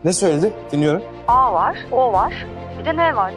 Ne söyledi? Dinliyorum. A var, O var, bir de N var.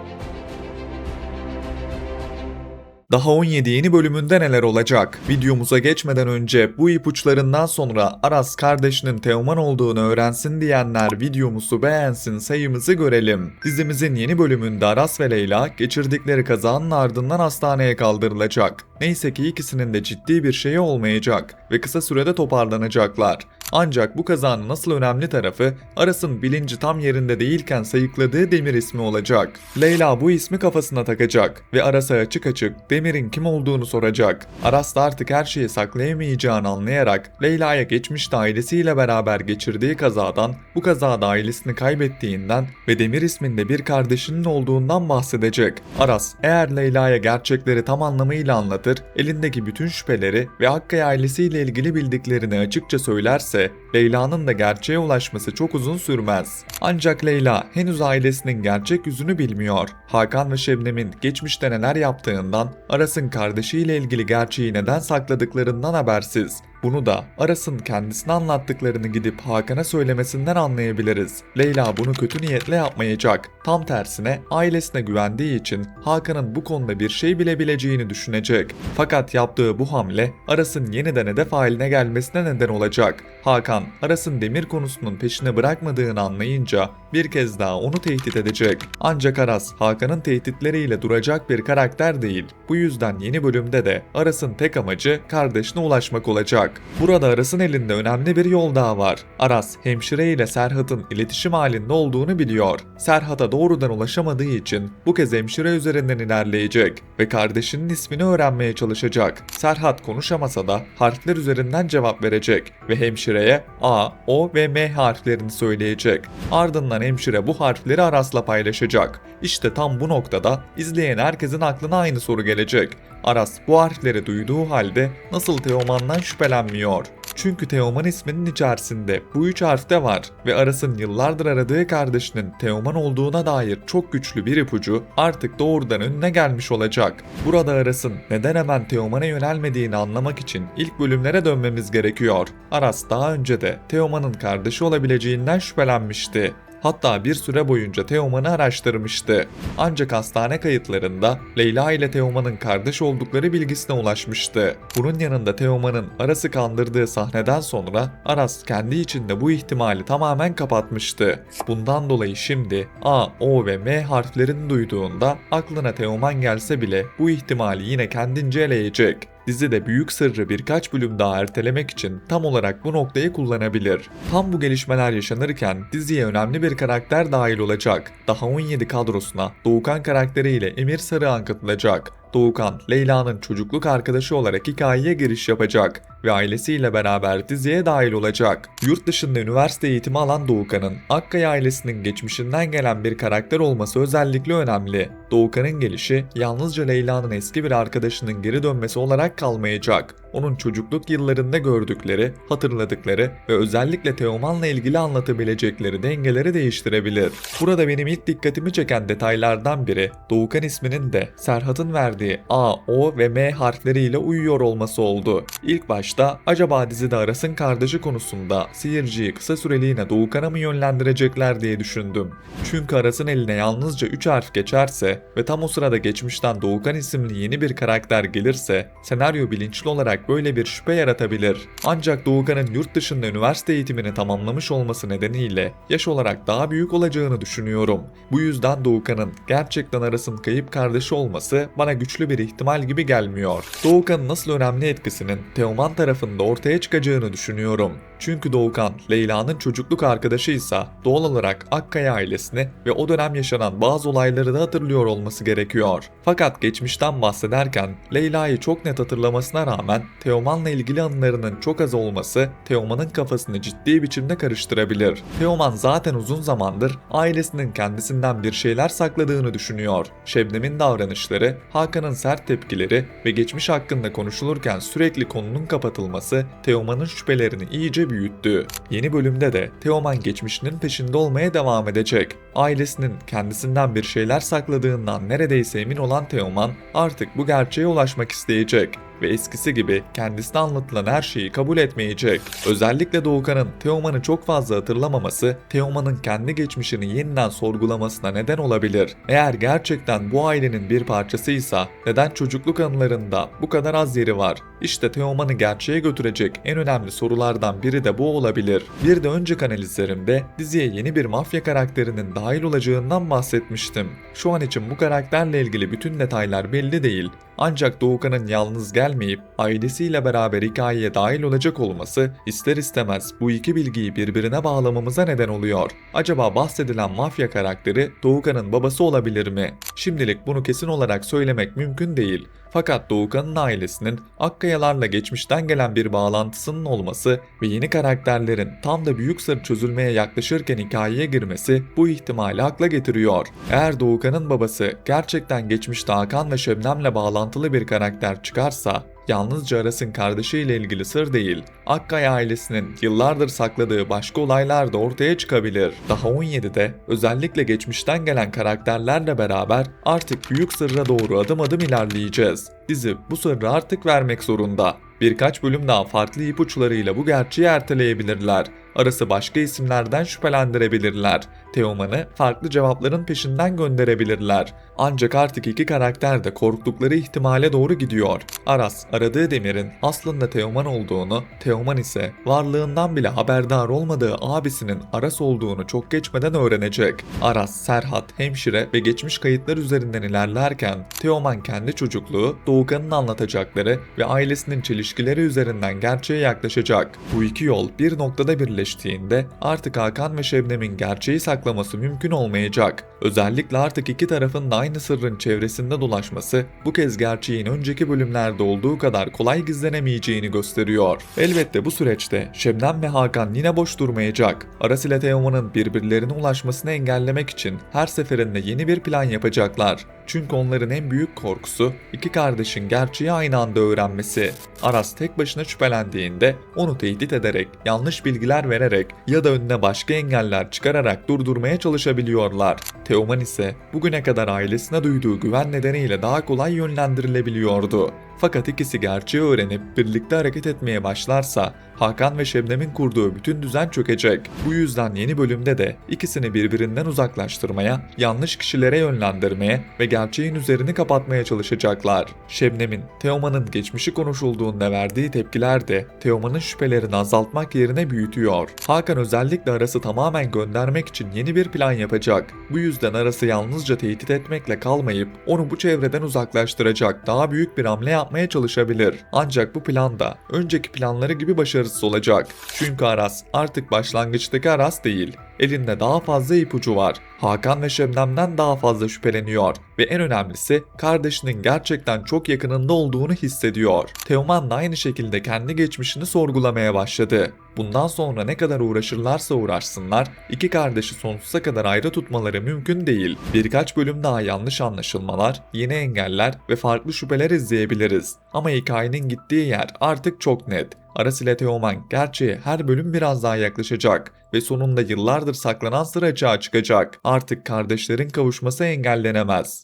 Daha 17 yeni bölümünde neler olacak? Videomuza geçmeden önce bu ipuçlarından sonra Aras kardeşinin Teoman olduğunu öğrensin diyenler videomuzu beğensin, sayımızı görelim. Dizimizin yeni bölümünde Aras ve Leyla geçirdikleri kazanın ardından hastaneye kaldırılacak. Neyse ki ikisinin de ciddi bir şeyi olmayacak ve kısa sürede toparlanacaklar. Ancak bu kazanın asıl önemli tarafı Aras'ın bilinci tam yerinde değilken sayıkladığı Demir ismi olacak. Leyla bu ismi kafasına takacak ve Aras'a açık açık Demir'in kim olduğunu soracak. Aras da artık her şeyi saklayamayacağını anlayarak Leyla'ya geçmişte ailesiyle beraber geçirdiği kazadan, bu kazada ailesini kaybettiğinden ve Demir isminde bir kardeşinin olduğundan bahsedecek. Aras eğer Leyla'ya gerçekleri tam anlamıyla anlatır, elindeki bütün şüpheleri ve Akkaya ailesiyle ilgili bildiklerini açıkça söylerse Leyla'nın da gerçeğe ulaşması çok uzun sürmez. Ancak Leyla henüz ailesinin gerçek yüzünü bilmiyor. Hakan ve Şebnem'in geçmişte neler yaptığından, Aras'ın kardeşiyle ilgili gerçeği neden sakladıklarından habersiz. Bunu da Aras'ın kendisine anlattıklarını gidip Hakan'a söylemesinden anlayabiliriz. Leyla bunu kötü niyetle yapmayacak. Tam tersine ailesine güvendiği için Hakan'ın bu konuda bir şey bilebileceğini düşünecek. Fakat yaptığı bu hamle Aras'ın yeniden hedef haline gelmesine neden olacak. Hakan, Aras'ın Demir konusunun peşine bırakmadığını anlayınca bir kez daha onu tehdit edecek. Ancak Aras, Hakan'ın tehditleriyle duracak bir karakter değil. Bu yüzden yeni bölümde de Aras'ın tek amacı kardeşine ulaşmak olacak. Burada Aras'ın elinde önemli bir yol daha var. Aras, hemşire ile Serhat'ın iletişim halinde olduğunu biliyor. Serhat'a doğrudan ulaşamadığı için bu kez hemşire üzerinden ilerleyecek ve kardeşinin ismini öğrenmeye çalışacak. Serhat konuşamasa da harfler üzerinden cevap verecek ve hemşireye A, O ve M harflerini söyleyecek. Ardından hemşire bu harfleri Aras'la paylaşacak. İşte tam bu noktada izleyen herkesin aklına aynı soru gelecek. Aras bu harfleri duyduğu halde nasıl Teoman'dan şüphelenmiyor? Çünkü Teoman isminin içerisinde bu 3 harf de var ve Aras'ın yıllardır aradığı kardeşinin Teoman olduğuna dair çok güçlü bir ipucu artık doğrudan önüne gelmiş olacak. Burada Aras'ın neden hemen Teoman'a yönelmediğini anlamak için ilk bölümlere dönmemiz gerekiyor. Aras daha önce de Teoman'ın kardeşi olabileceğinden şüphelenmişti. Hatta bir süre boyunca Teoman'ı araştırmıştı. Ancak hastane kayıtlarında Leyla ile Teoman'ın kardeş oldukları bilgisine ulaşmıştı. Bunun yanında Teoman'ın Aras'ı kandırdığı sahneden sonra Aras kendi içinde bu ihtimali tamamen kapatmıştı. Bundan dolayı şimdi A, O ve M harflerini duyduğunda aklına Teoman gelse bile bu ihtimali yine kendince eleyecek. Dizide büyük sırrı birkaç bölüm daha ertelemek için tam olarak bu noktayı kullanabilir. Tam bu gelişmeler yaşanırken diziye önemli bir karakter dahil olacak. Daha 17 kadrosuna Doğukan karakteriyle Emir Sarıhan katılacak. Doğukan, Leyla'nın çocukluk arkadaşı olarak hikayeye giriş yapacak ve ailesiyle beraber diziye dahil olacak. Yurt dışında üniversite eğitimi alan Doğukan'ın Akkaya ailesinin geçmişinden gelen bir karakter olması özellikle önemli. Doğukan'ın gelişi yalnızca Leyla'nın eski bir arkadaşının geri dönmesi olarak kalmayacak. Onun çocukluk yıllarında gördükleri, hatırladıkları ve özellikle Teoman'la ilgili anlatabilecekleri dengeleri değiştirebilir. Burada benim ilk dikkatimi çeken detaylardan biri Doğukan isminin de Serhat'ın verdiği A, O ve M harfleriyle uyuyor olması oldu. İlk başta acaba dizide Aras'ın kardeşi konusunda seyirciyi kısa süreliğine Doğukan'a mı yönlendirecekler diye düşündüm. Çünkü Aras'ın eline yalnızca 3 harf geçerse ve tam o sırada geçmişten Doğukan isimli yeni bir karakter gelirse senaryo bilinçli olarak böyle bir şüphe yaratabilir. Ancak Doğukan'ın yurt dışında üniversite eğitimini tamamlamış olması nedeniyle yaş olarak daha büyük olacağını düşünüyorum. Bu yüzden Doğukan'ın gerçekten Aras'ın kayıp kardeşi olması bana güçlü bir ihtimal gibi gelmiyor. Doğukan'ın nasıl önemli etkisinin Teoman tarafında ortaya çıkacağını düşünüyorum. Çünkü Doğukan, Leyla'nın çocukluk arkadaşıysa doğal olarak Akkaya ailesini ve o dönem yaşanan bazı olayları da hatırlıyor olması gerekiyor. Fakat geçmişten bahsederken Leyla'yı çok net hatırlamasına rağmen Teoman'la ilgili anılarının çok az olması Teoman'ın kafasını ciddi biçimde karıştırabilir. Teoman zaten uzun zamandır ailesinin kendisinden bir şeyler sakladığını düşünüyor. Şebnem'in davranışları, Hakan'ın sert tepkileri ve geçmiş hakkında konuşulurken sürekli konunun kapatılması Teoman'ın şüphelerini iyice büyüttü. Yeni bölümde de Teoman geçmişinin peşinde olmaya devam edecek. Ailesinin kendisinden bir şeyler sakladığından neredeyse emin olan Teoman artık bu gerçeğe ulaşmak isteyecek. ve eskisi gibi kendisine anlatılan her şeyi kabul etmeyecek. Özellikle Doğukan'ın Teoman'ı çok fazla hatırlamaması, Teoman'ın kendi geçmişini yeniden sorgulamasına neden olabilir. Eğer gerçekten bu ailenin bir parçasıysa neden çocukluk anılarında bu kadar az yeri var? İşte Teoman'ı gerçeğe götürecek en önemli sorulardan biri de bu olabilir. Bir de önceki analizlerimde diziye yeni bir mafya karakterinin dahil olacağından bahsetmiştim. Şu an için bu karakterle ilgili bütün detaylar belli değil. Ancak Doğukan'ın yalnız gelmeyip ailesiyle beraber hikayeye dahil olacak olması ister istemez bu iki bilgiyi birbirine bağlamamıza neden oluyor. Acaba bahsedilen mafya karakteri Doğukan'ın babası olabilir mi? Şimdilik bunu kesin olarak söylemek mümkün değil. Fakat Doğukan'ın ailesinin Akkayalarla geçmişten gelen bir bağlantısının olması ve yeni karakterlerin tam da büyük sır çözülmeye yaklaşırken hikayeye girmesi bu ihtimali akla getiriyor. Eğer Doğukan'ın babası gerçekten geçmişte Hakan ve Şebnem'le bağlantılı bir karakter çıkarsa, yalnızca Aras'ın kardeşiyle ilgili sır değil, Akkaya ailesinin yıllardır sakladığı başka olaylar da ortaya çıkabilir. Daha 17'de özellikle geçmişten gelen karakterlerle beraber artık büyük sırra doğru adım adım ilerleyeceğiz. Dizi bu sırrı artık vermek zorunda. Birkaç bölüm daha farklı ipuçlarıyla bu gerçeği erteleyebilirler. Aras'ı başka isimlerden şüphelendirebilirler. Teoman'ı farklı cevapların peşinden gönderebilirler. Ancak artık iki karakter de korktukları ihtimale doğru gidiyor. Aras, aradığı Demir'in aslında Teoman olduğunu, Teoman ise varlığından bile haberdar olmadığı abisinin Aras olduğunu çok geçmeden öğrenecek. Aras, Serhat, hemşire ve geçmiş kayıtlar üzerinden ilerlerken Teoman kendi çocukluğu, Doğukan'ın anlatacakları ve ailesinin çelişkileri üzerinden gerçeğe yaklaşacak. Bu iki yol bir noktada birleştiğinde artık Hakan ve Şebnem'in gerçeği saklaması mümkün olmayacak. Özellikle artık iki tarafın da aynı sırrın çevresinde dolaşması bu kez gerçeğin önceki bölümlerde olduğu kadar kolay gizlenemeyeceğini gösteriyor. Elbette bu süreçte Şebnem ve Hakan yine boş durmayacak. Aras ile Teoman'ın birbirlerine ulaşmasını engellemek için her seferinde yeni bir plan yapacaklar. Çünkü onların en büyük korkusu iki kardeşin gerçeği aynı anda öğrenmesi. Aras tek başına şüphelendiğinde onu tehdit ederek, yanlış bilgiler vererek ya da önüne başka engeller çıkararak durdurmaya çalışabiliyorlar. Teoman ise bugüne kadar ailesine duyduğu güven nedeniyle daha kolay yönlendirilebiliyordu. Fakat ikisi gerçeği öğrenip birlikte hareket etmeye başlarsa Hakan ve Şebnem'in kurduğu bütün düzen çökecek. Bu yüzden yeni bölümde de ikisini birbirinden uzaklaştırmaya, yanlış kişilere yönlendirmeye ve gerçeğin üzerini kapatmaya çalışacaklar. Şebnem'in Teoman'ın geçmişi konuşulduğunda verdiği tepkiler de Teoman'ın şüphelerini azaltmak yerine büyütüyor. Hakan özellikle Aras'ı tamamen göndermek için yeni bir plan yapacak. Bu yüzden Aras'ı yalnızca tehdit etmekle kalmayıp onu bu çevreden uzaklaştıracak daha büyük bir hamle yapmaya çalışabilir. Ancak bu plan da önceki planları gibi başarısız olacak. Çünkü Aras artık başlangıçtaki Aras değil. Elinde daha fazla ipucu var. Hakan ve Şebnem'den daha fazla şüpheleniyor ve en önemlisi kardeşinin gerçekten çok yakınında olduğunu hissediyor. Teoman da aynı şekilde kendi geçmişini sorgulamaya başladı. Bundan sonra ne kadar uğraşırlarsa uğraşsınlar, iki kardeşi sonsuza kadar ayrı tutmaları mümkün değil. Birkaç bölüm daha yanlış anlaşılmalar, yeni engeller ve farklı şüpheler izleyebiliriz. Ama hikayenin gittiği yer artık çok net. Aras ile Teoman gerçeğe her bölüm biraz daha yaklaşacak ve sonunda yıllardır saklanan sır açığa çıkacak. Artık kardeşlerin kavuşması engellenemez.